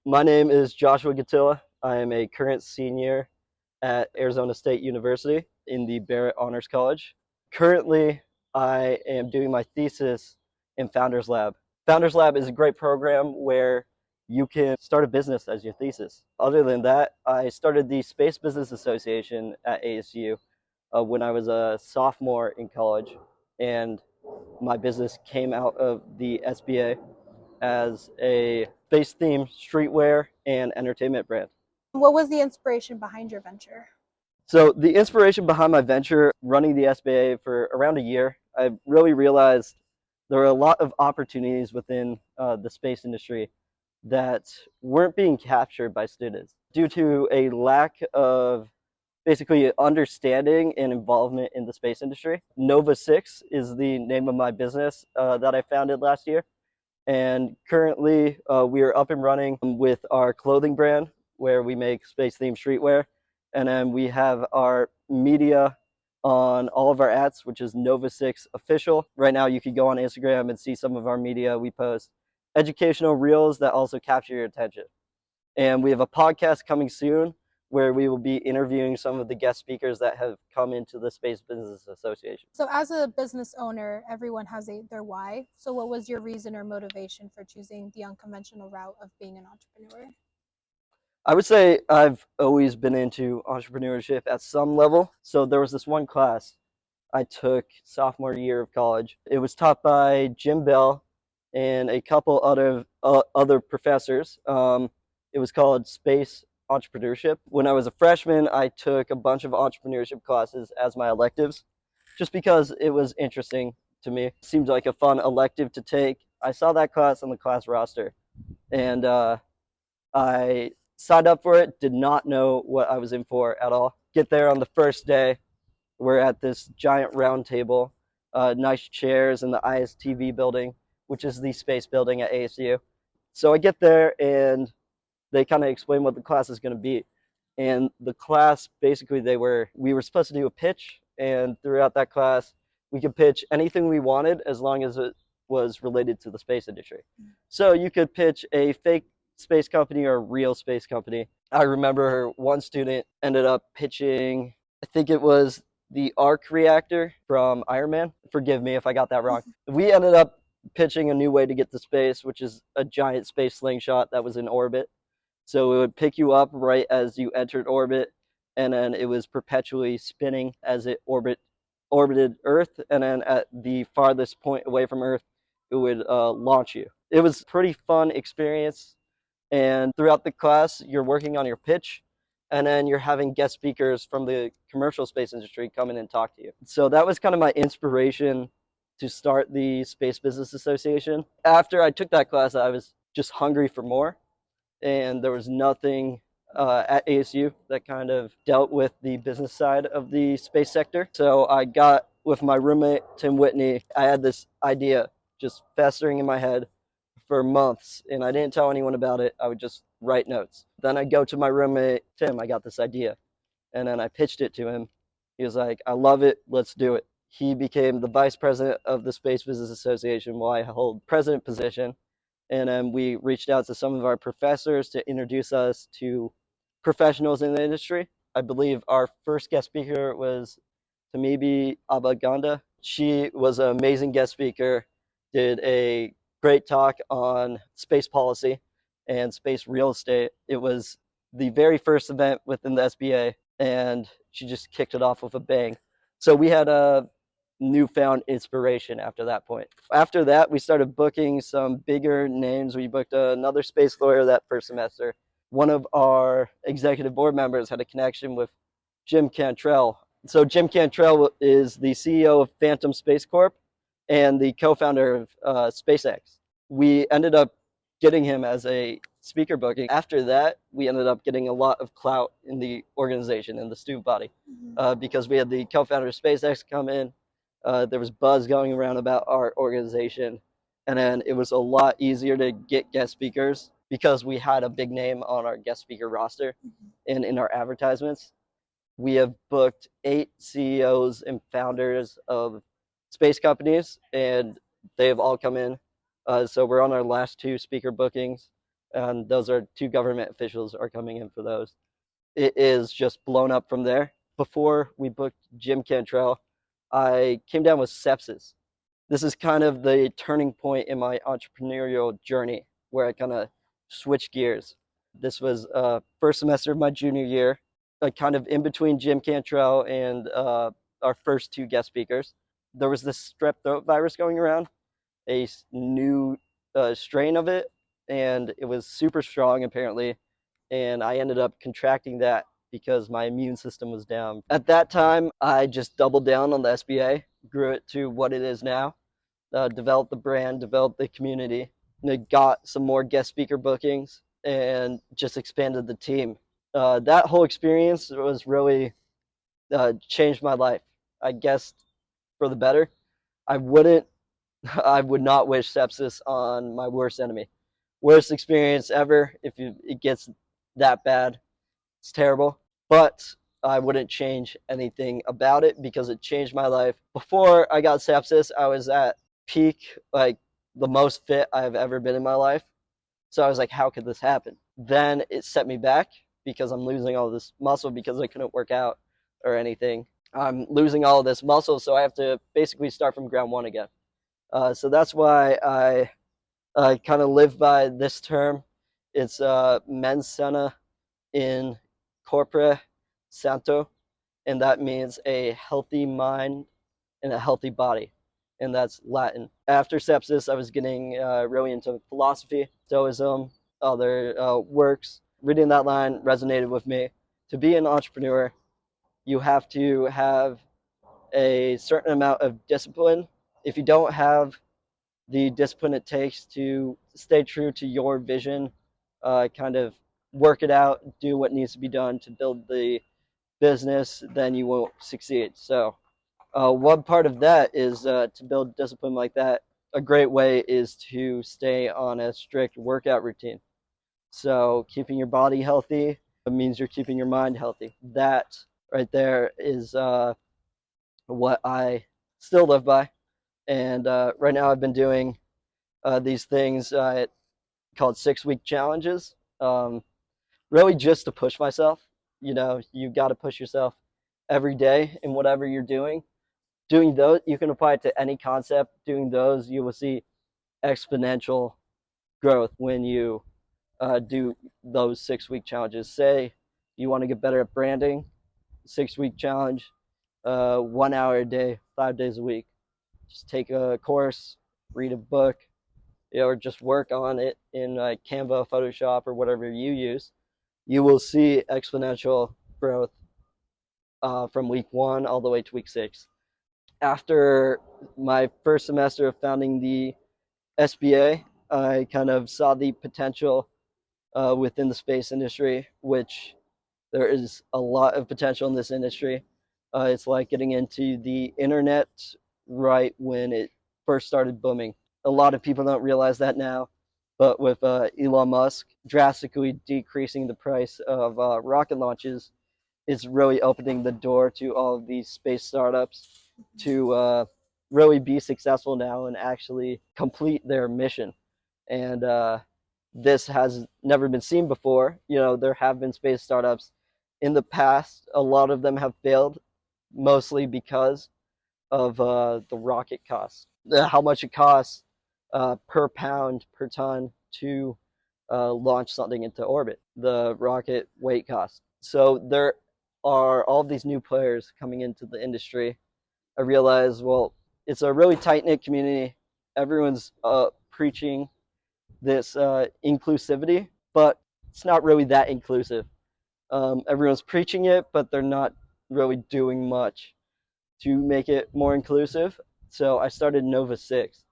My name is Joshua Guttilla. I am a current senior at Arizona State University in the Barrett Honors College. Currently, I am doing my thesis in Founders Lab. Founders Lab is a great program where you can start a business as your thesis. Other than that, I started the Space Business Association at ASU when I was a sophomore in college, and my business came out of the SBA as a space-themed streetwear and entertainment brand. What was the inspiration behind your venture? So the inspiration behind my venture, running the SBA for around a year, I really realized there are a lot of opportunities within the space industry that weren't being captured by students due to a lack of basically understanding and involvement in the space industry. Nova 6 is the name of my business that I founded last year. And currently, we are up and running with our clothing brand where we make space themed streetwear. And then we have our media on all of our ads, which is Nova 6 Official. Right now, you can go on Instagram and see some of our media. We post educational reels that also capture your attention. And we have a podcast coming soon where we will be interviewing some of the guest speakers that have come into the Space Business Association. So as a business owner, everyone has their why. So what was your reason or motivation for choosing the unconventional route of being an entrepreneur? I would say I've always been into entrepreneurship at some level. So there was this one class I took sophomore year of college. It was taught by Jim Bell and a couple other professors. It was called Space Entrepreneurship. When I was a freshman, I took a bunch of entrepreneurship classes as my electives, just because it was interesting to me. It seemed like a fun elective to take. I saw that class on the class roster, and I signed up for it, did not know what I was in for at all. Get there on the first day, we're at this giant round table, nice chairs in the ISTV building, which is the space building at ASU. So I get there and they kind of explain what the class is going to be. And the class, basically, we were supposed to do a pitch, and throughout that class, we could pitch anything we wanted as long as it was related to the space industry. So you could pitch a fake space company or a real space company. I remember one student ended up pitching, I think it was the arc reactor from Iron Man. Forgive me if I got that wrong. We ended up pitching a new way to get to space, which is a giant space slingshot that was in orbit. So it would pick you up right as you entered orbit, and then it was perpetually spinning as it orbited Earth, and then at the farthest point away from Earth, it would launch you. It was a pretty fun experience, and throughout the class, you're working on your pitch, and then you're having guest speakers from the commercial space industry come in and talk to you. So that was kind of my inspiration to start the Space Business Association. After I took that class, I was just hungry for more, and there was nothing at ASU that kind of dealt with the business side of the space sector. So I got with my roommate, Tim Whitney. I had this idea just festering in my head for months, and I didn't tell anyone about it. I would just write notes. Then I'd go to my roommate, Tim, I got this idea. And then I pitched it to him. He was like, I love it, let's do it. He became the vice president of the Space Business Association while I hold president position. And then we reached out to some of our professors to introduce us to professionals in the industry. I believe our first guest speaker was Tamibi Abaganda. She was an amazing guest speaker, did a great talk on space policy and space real estate. It was the very first event within the SBA, and she just kicked it off with a bang. So we had a newfound inspiration after that point. After that, we started booking some bigger names. We booked another space lawyer that first semester. One of our executive board members had a connection with Jim Cantrell. So Jim Cantrell is the CEO of Phantom Space Corp and the co-founder of SpaceX. We ended up getting him as a speaker booking. After that, we ended up getting a lot of clout in the organization, in the student body, because we had the co-founder of SpaceX come in. There was buzz going around about our organization, and then it was a lot easier to get guest speakers because we had a big name on our guest speaker roster and in our advertisements. We have booked 8 CEOs and founders of space companies, and they have all come in. So we're on our last 2 speaker bookings. and those are two government officials are coming in for those. It is just blown up from there. Before we booked Jim Cantrell, I came down with sepsis. This is kind of the turning point in my entrepreneurial journey where I kind of switched gears. This was first semester of my junior year, kind of in between Jim Cantrell and our first two guest speakers. There was this strep throat virus going around, a new strain of it, and it was super strong apparently. And I ended up contracting that because my immune system was down. At that time, I just doubled down on the SBA, grew it to what it is now, developed the brand, developed the community, and got some more guest speaker bookings, and just expanded the team. That whole experience was really changed my life. I guess for the better. I wouldn't I would not wish sepsis on my worst enemy. Worst experience ever. If it gets that bad, it's terrible. But I wouldn't change anything about it because it changed my life. Before I got sepsis, I was at peak, like the most fit I've ever been in my life. So I was like, how could this happen? Then it set me back because I'm losing all this muscle because I couldn't work out or anything. I'm losing all of this muscle, so I have to basically start from ground one again. So that's why I kind of live by this term. It's mens sana in corpore sano, and that means a healthy mind and a healthy body, and that's Latin. After sepsis, I was getting really into philosophy, Stoicism, other works. Reading that line resonated with me. To be an entrepreneur, you have to have a certain amount of discipline. If you don't have the discipline it takes to stay true to your vision, kind of work it out, do what needs to be done to build the business, then you won't succeed. So, one part of that is to build discipline like that. A great way is to stay on a strict workout routine. So, keeping your body healthy means you're keeping your mind healthy. That right there is what I still live by. And right now, I've been doing these things called 6 week challenges. Really, just to push myself. You know, you got to push yourself every day in whatever you're doing. Doing those, you can apply it to any concept. Doing those, you will see exponential growth when you do those 6 week challenges. Say you want to get better at branding, 6 week challenge, 1 hour a day, 5 days a week. Just take a course, read a book, or just work on it in Canva, Photoshop, or whatever you use. You will see exponential growth from week 1 all the way to week 6. After my first semester of founding the SBA, I kind of saw the potential within the space industry, which there is a lot of potential in this industry. It's like getting into the internet right when it first started booming. A lot of people don't realize that now, but with Elon Musk drastically decreasing the price of rocket launches, it's really opening the door to all of these space startups to really be successful now and actually complete their mission. And this has never been seen before. You know, there have been space startups in the past. A lot of them have failed, mostly because of the rocket cost, how much it costs per pound per ton to launch something into orbit, the rocket weight cost. So there are all these new players coming into the industry. I realize, well, it's a really tight knit community. Everyone's preaching this inclusivity, but it's not really that inclusive. Everyone's preaching it, but they're not really doing much to make it more inclusive. So I started Nova 6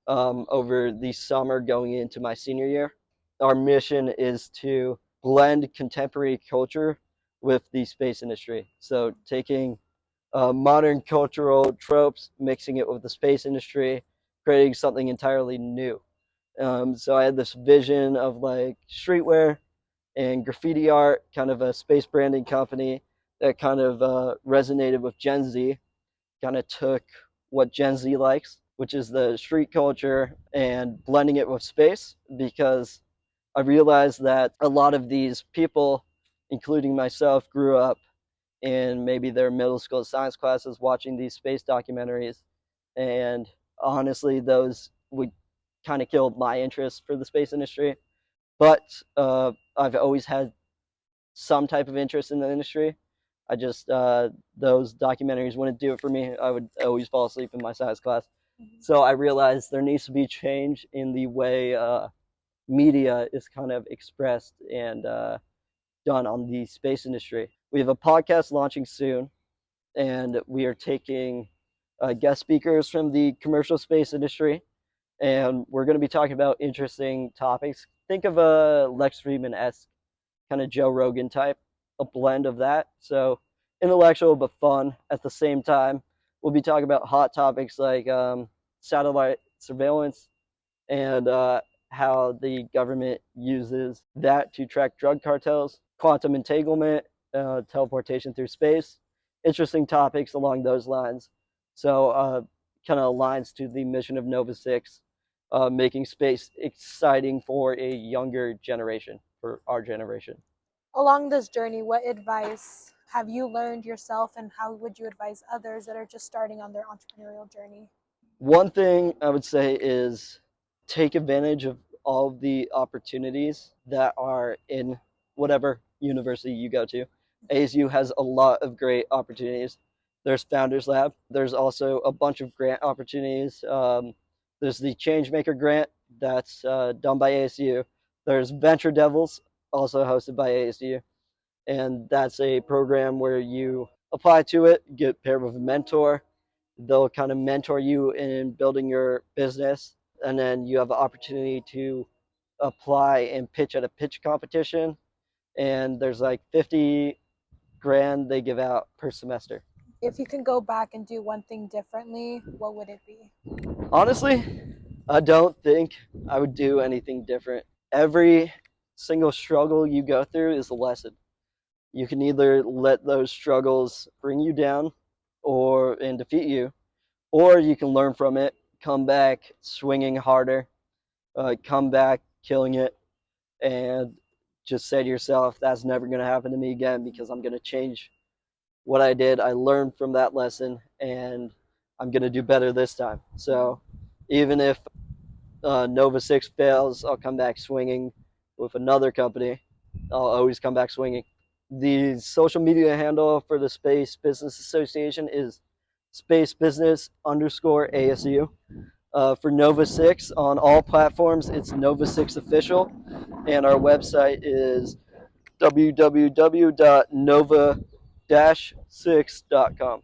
over the summer going into my senior year. Our mission is to blend contemporary culture with the space industry. So taking modern cultural tropes, mixing it with the space industry, creating something entirely new. So I had this vision of like streetwear and graffiti art, kind of a space branding company that kind of resonated with Gen Z, kind of took what Gen Z likes, which is the street culture, and blending it with space because I realized that a lot of these people, including myself, grew up in maybe their middle school science classes watching these space documentaries. And honestly, those would kind of kill my interest for the space industry. But I've always had some type of interest in the industry. I just those documentaries wouldn't do it for me. I would always fall asleep in my science class. So I realized there needs to be change in the way media is kind of expressed and done on the space industry. We have a podcast launching soon, and we are taking guest speakers from the commercial space industry, and we're going to be talking about interesting topics. Think of a Lex Friedman-esque kind of Joe Rogan type, a blend of that. So intellectual but fun at the same time. We'll be talking about hot topics like satellite surveillance and how the government uses that to track drug cartels, quantum entanglement, teleportation through space. Interesting topics along those lines. So kind of aligns to the mission of Nova 6, making space exciting for a younger generation, for our generation. Along this journey, what advice have you learned yourself, and how would you advise others that are just starting on their entrepreneurial journey? One thing I would say is take advantage of all of the opportunities that are in whatever university you go to. ASU has a lot of great opportunities. There's Founders Lab. There's also a bunch of grant opportunities. There's the Changemaker grant that's done by ASU. There's Venture Devils, also hosted by ASU. And that's a program where you apply to it, get paired with a mentor. They'll kind of mentor you in building your business, and then you have the opportunity to apply and pitch at a pitch competition. And there's like 50 grand they give out per semester. If you can go back and do one thing differently, what would it be? Honestly, I don't think I would do anything different. Every single struggle you go through is a lesson. You can either let those struggles bring you down or and defeat you, or you can learn from it, come back swinging harder, come back killing it, and just say to yourself, that's never going to happen to me again because I'm going to change what I did. I learned from that lesson, and I'm going to do better this time. So even if Nova 6 fails, I'll come back swinging with another company. I'll always come back swinging. The social media handle for the Space Business Association is Space Business _ ASU. For Nova 6 on all platforms, it's Nova 6 Official, and our website is www.nova-6.com.